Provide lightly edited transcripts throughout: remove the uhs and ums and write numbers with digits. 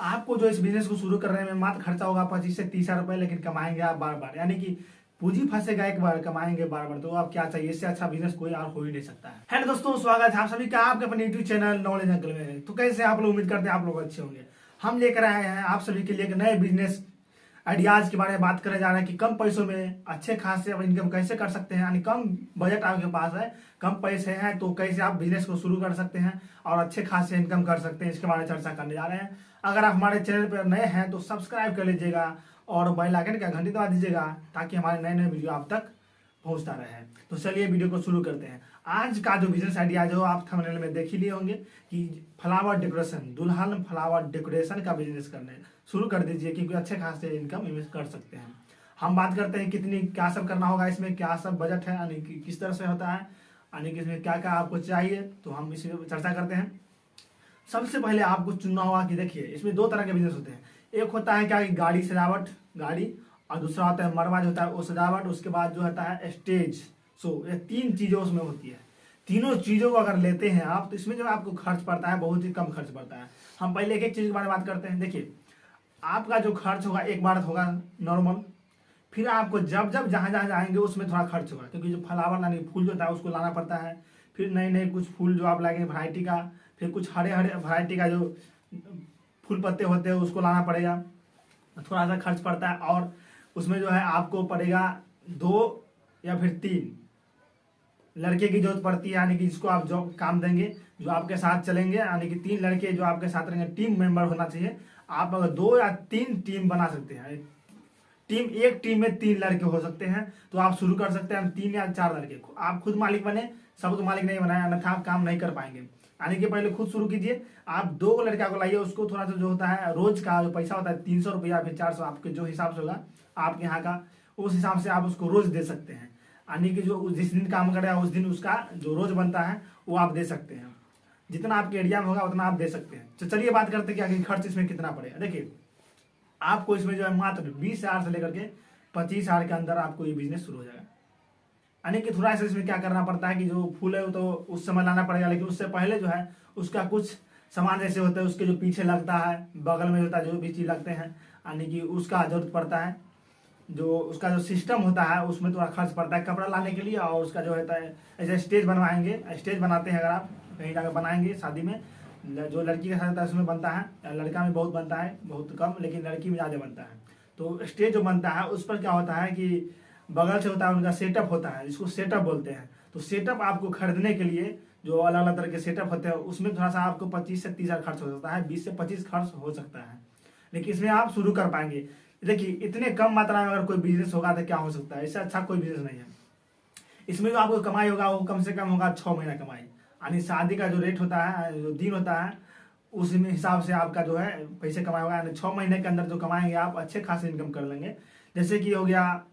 आपको जो इस बिजनेस को शुरू करने में मात्र खर्चा होगा 25 से 30 हज़ार रुपए, लेकिन कमाएंगे आप बार बार, यानी कि पूंजी फंसेगा एक बार, कमाएंगे बार बार। तो आप क्या चाहिए, इससे अच्छा बिजनेस कोई और हो ही नहीं सकता है। हेलो दोस्तों, स्वागत है आप सभी का आपके अपने यूट्यूब चैनल नॉलेज अंकल में। तो कैसे आप लोग, उम्मीद करते हैं आप लोग अच्छे होंगे। हम लेकर आए हैं आप सभी के लिए एक नए बिजनेस आइडियाज के बारे में बात करने जा रहे हैं कि कम पैसों में अच्छे खासे इनकम कैसे कर सकते हैं। यानी कम बजट आपके पास है, कम पैसे हैं, तो कैसे आप बिजनेस को शुरू कर सकते हैं और अच्छे खासे इनकम कर सकते हैं, इसके बारे में चर्चा करने जा रहे हैं। अगर आप हमारे चैनल पर नए हैं तो सब्सक्राइब कर लीजिएगा और बेल आइकन का घंटी दबा दीजिएगा, ताकि हमारे नए नए वीडियो आप तक पहुंचता रहे। तो चलिए वीडियो को शुरू करते हैं। आज का जो बिजनेस आइडिया जो आप थंबनेल में देख ही लिए होंगे कि फ्लावर डेकोरेशन, दुल्हन फ्लावर डेकोरेशन का बिजनेस करने शुरू कर दीजिए, क्योंकि अच्छे खासे इनकम इन्वेस्ट कर सकते हैं। हम बात करते हैं कितनी क्या सब करना होगा, इसमें क्या सब बजट है, यानी कि किस तरह से होता है, यानी कि इसमें क्या क्या आपको चाहिए, तो हम इसी पर चर्चा करते हैं। सबसे पहले आपको चुनना होगा कि देखिए, इसमें दो तरह के बिजनेस होते हैं। एक होता है क्या कि गाड़ी सजावट, गाड़ी, और दूसरा होता है मरवा जो होता है वो सजावट, उसके बाद जो होता है स्टेज शो। ये तीन चीज़ें उसमें होती है। तीनों चीज़ों को अगर लेते हैं आप, तो इसमें जो आपको खर्च पड़ता है बहुत ही कम खर्च पड़ता है। हम पहले एक एक चीज़ के बारे में बात करते हैं। देखिए, आपका जो खर्च होगा एक बार होगा नॉर्मल, फिर आपको जब जब जहाँ जहाँ जाएंगे उसमें थोड़ा खर्च होगा, क्योंकि जो फ्लावर यानी फूल जो होता है उसको लाना पड़ता है। फिर नए नए कुछ फूल जो आप लाएंगे वैरायटी का, फिर कुछ हरे हरे वैरायटी का जो फूल पत्ते होते हैं उसको लाना पड़ेगा, थोड़ा सा खर्च पड़ता है। और उसमें जो है आपको पड़ेगा 2 या फिर 3 लड़के की जरूरत पड़ती है, यानी कि जिसको आप जो काम देंगे, जो आपके साथ चलेंगे, यानी कि 3 लड़के जो आपके साथ रहेंगे, टीम मेंबर होना चाहिए। आप अगर 2 या 3 टीम बना सकते हैं, एक टीम में 3 लड़के हो सकते हैं, तो आप शुरू कर सकते हैं 3 या 4 लड़के। आप खुद मालिक बने, सबको मालिक नहीं बनाए, अन्यथा आप काम नहीं कर पाएंगे। यानी कि पहले खुद शुरू कीजिए। आप 2 लड़का को लाइए, उसको थोड़ा सा जो होता है रोज का जो पैसा होता है 300 रुपया फिर 400, आपके जो हिसाब से होगा आपके यहाँ का, उस हिसाब से आप उसको रोज दे सकते हैं। यानी कि जो जिस दिन काम करेगा उस दिन उसका जो रोज बनता है वो आप दे सकते हैं। जितना आपके एरिया में होगा उतना आप दे सकते हैं। तो चलिए बात करते हैं कि आगे खर्च इसमें कितना पड़ेगा। देखिए, आपको इसमें जो है मात्र 20,000 से लेकर के 25,000 के अंदर आपको ये बिजनेस शुरू हो जाएगा। यानी कि थोड़ा सा इसमें क्या करना पड़ता है कि जो फूल है वो तो उस समय लाना पड़ेगा, लेकिन उससे पहले जो है उसका कुछ सामान जैसे होते हैं उसके जो पीछे लगता है, बगल में होता है, जो भी चीज़ लगते हैं, यानी कि उसका जरूरत पड़ता है। जो उसका जो सिस्टम होता है उसमें थोड़ा खर्च पड़ता है कपड़ा लाने के लिए, और उसका जो होता है ऐसे स्टेज बनवाएंगे, स्टेज बनाते हैं अगर आप कहीं जाकर बनाएंगे शादी में, जो लड़की के साथ होता है उसमें बनता है, लड़का में बहुत बनता है, बहुत कम, लेकिन लड़की में ज़्यादा बनता है। तो स्टेज जो बनता है उस पर क्या होता है कि बगल से होता है उनका सेटअप होता है, जिसको सेटअप बोलते हैं। तो सेटअप आपको खरीदने के लिए जो अलग अलग तरह के सेटअप होते हैं उसमें थोड़ा सा आपको 25 से 30 हज़ार खर्च हो सकता है, 20 से 25 खर्च हो सकता है, लेकिन इसमें आप शुरू कर पाएंगे। देखिए, इतने कम मात्रा में अगर कोई बिजनेस होगा तो क्या हो सकता है, इससे अच्छा कोई बिजनेस नहीं है। इसमें जो आपको कमाई होगा वो कम से कम होगा 6 महीना कमाई, यानी शादी का जो रेट होता है, जो दिन होता है, उस हिसाब से आपका जो है पैसे कमाई होगा। यानी 6 महीने के अंदर जो कमाएंगे आप अच्छे खासे इनकम कर लेंगे। जैसे कि हो गया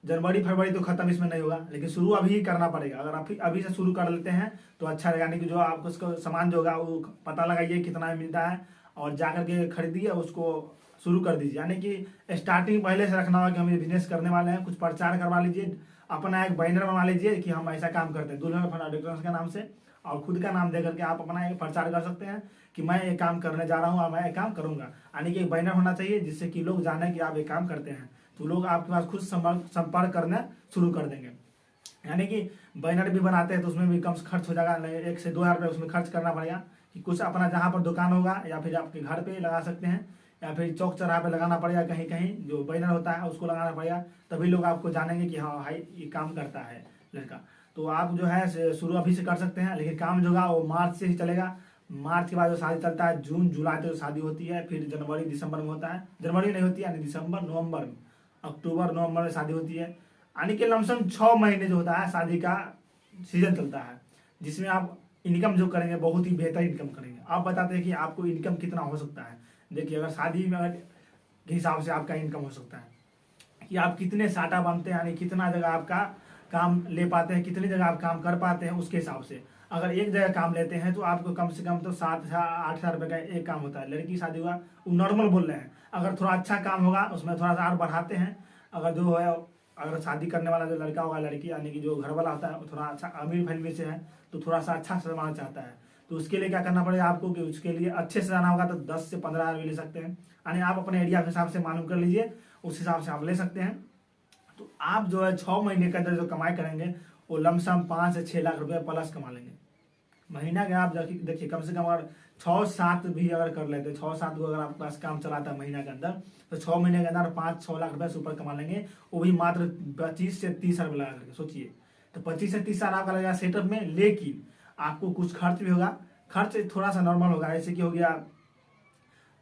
जनवरी फरवरी तो खत्म इसमें नहीं होगा, लेकिन शुरू अभी ही करना पड़ेगा। अगर आप अभी से शुरू कर लेते हैं तो अच्छा रहेगा। यानी कि जो आपको उसका सामान जो होगा वो पता लगाइए कितना मिलता है, और जा करके खरीदिए, उसको शुरू कर दीजिए। यानी कि स्टार्टिंग पहले से रखना होगा कि हम ये बिजनेस करने वाले हैं। कुछ प्रचार करवा लीजिए, अपना एक बैनर बना लीजिए कि हम ऐसा काम करते हैं दुल्हन फ्लावर डेकोरेशन के नाम से, और खुद का नाम दे करके आप अपना एक प्रचार कर सकते हैं कि मैं ये काम करने जा रहा हूँ और मैं ये काम करूँगा। यानी कि एक बैनर होना चाहिए जिससे कि लोग जाने कि आप ये काम करते हैं, तो लोग आपके पास खुद संपर्क करना शुरू कर देंगे। यानी कि बैनर भी बनाते हैं तो उसमें भी कम खर्च हो जाएगा, 1 से 2 हज़ार रुपये उसमें खर्च करना पड़ेगा। कि कुछ अपना जहाँ पर दुकान होगा या फिर आपके घर पे लगा सकते हैं, या फिर चौक चौराहे पे लगाना पड़ेगा, कहीं कहीं जो बैनर होता है उसको लगाना पड़ेगा, तभी लोग आपको जानेंगे कि हाँ भाई ये काम करता है लड़का। तो आप जो है शुरू अभी से कर सकते हैं, लेकिन काम जो होगा वो मार्च से ही चलेगा। मार्च के बाद जो शादी चलता है, जून जुलाई तक शादी होती है, फिर जनवरी दिसंबर में होता है, जनवरी नहीं होती है यानी दिसंबर नवंबर में, अक्टूबर नवंबर में शादी होती है। यानी कि लमसम 6 महीने जो होता है शादी का सीजन चलता है, जिसमें आप इनकम जो करेंगे बहुत ही बेहतर इनकम करेंगे। आप बताते हैं कि आपको इनकम कितना हो सकता है। देखिए, अगर शादी में के हिसाब से आपका इनकम हो सकता है कि आप कितने साटा बनते हैं, यानी कितना जगह आपका काम ले पाते हैं, कितनी जगह आप काम कर पाते हैं, उसके हिसाब से। अगर एक जगह काम लेते हैं तो आपको कम से कम तो 7 से 8 हज़ार रुपये का एक काम होता है। लड़की शादी हुआ वो नॉर्मल बोल रहे हैं, अगर थोड़ा अच्छा काम होगा उसमें थोड़ा सा और बढ़ाते हैं। अगर जो है, अगर शादी करने वाला जो लड़का होगा लड़की, यानी कि जो घर वाला होता है वो थोड़ा अच्छा अमीर फैमिली से है तो थोड़ा सा अच्छा से बनाना चाहता है, तो उसके लिए क्या करना पड़ेगा आपको कि उसके लिए अच्छे से जाना होगा तो 10 से 15 भी ले सकते हैं, यानी आप अपने एरिया के हिसाब से मालूम कर लीजिए, उस हिसाब से आप ले सकते हैं। तो आप जो है 6 महीने के अंदर जो कमाई करेंगे वो लमसम 5 से 6 लाख रुपए प्लस कमा लेंगे महीना के। आप देखिए कम से कम अगर 6-7 भी अगर कर लेते, 6-7 को अगर आपके पास काम चलाता है महीना के अंदर, तो 6 महीने के अंदर 5-6 लाख रुपए से ऊपर कमा लेंगे, वो भी मात्र 25 से 30 हजार लगा करके। सोचिए, तो 25 से 30 हजार आपका लगेगा सेटअप में, लेकिन आपको कुछ खर्च भी होगा। खर्च थोड़ा सा नॉर्मल होगा, जैसे कि हो गया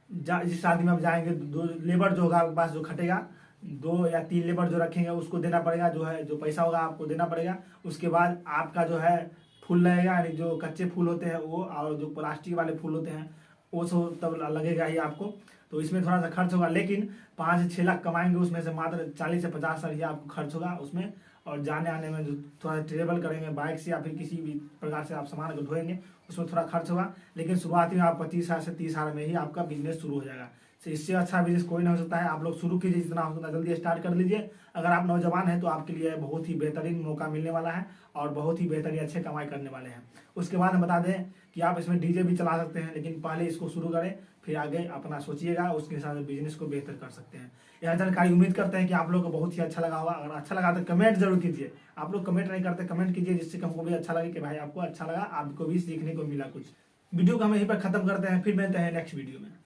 जिस शादी में आप जाएंगे, 2 लेबर जो होगा आपके पास जो खटेगा, 2 या 3 लेबर जो रखेंगे उसको देना पड़ेगा, जो है जो पैसा होगा आपको देना पड़ेगा। उसके बाद आपका जो है फूल लगेगा, यानी जो कच्चे फूल होते हैं वो, और जो प्लास्टिक वाले फूल होते हैं वो सब तब लगेगा ही आपको। तो इसमें थोड़ा सा खर्च होगा, लेकिन 5 से 6 लाख कमाएंगे, उसमें से मात्र 40 से 50 हजार ही आपको खर्च होगा उसमें। और जाने आने में जो थोड़ा ट्रेवल करेंगे बाइक से या फिर किसी भी प्रकार से आप सामान को ढोएंगे, उसमें थोड़ा खर्च होगा, लेकिन शुरुआती में आप 25 हजार से 30 हजार में ही आपका बिजनेस शुरू हो जाएगा। तो इससे अच्छा बिजनेस कोई नहीं हो सकता है। आप लोग शुरू कीजिए, जितना हो सकता है जल्दी स्टार्ट कर लीजिए। अगर आप नौजवान हैं तो आपके लिए बहुत ही बेहतरीन मौका मिलने वाला है और बहुत ही बेहतरीन अच्छे कमाई करने वाले हैं। उसके बाद हम बता दें कि आप इसमें डीजे भी चला सकते हैं, लेकिन पहले इसको शुरू करें, फिर आगे अपना सोचिएगा, उसके हिसाब से बिजनेस को बेहतर कर सकते हैं। यह जानकारी उम्मीद करते हैं कि आप लोगों को बहुत ही अच्छा लगा होगा। अगर अच्छा लगा तो कमेंट जरूर कीजिए। आप लोग कमेंट नहीं करते, कमेंट कीजिए, जिससे हमको भी अच्छा लगे कि भाई आपको अच्छा लगा, आपको भी सीखने को मिला कुछ। वीडियो को हम यहीं पर खत्म करते हैं, फिर मिलते हैं नेक्स्ट वीडियो में।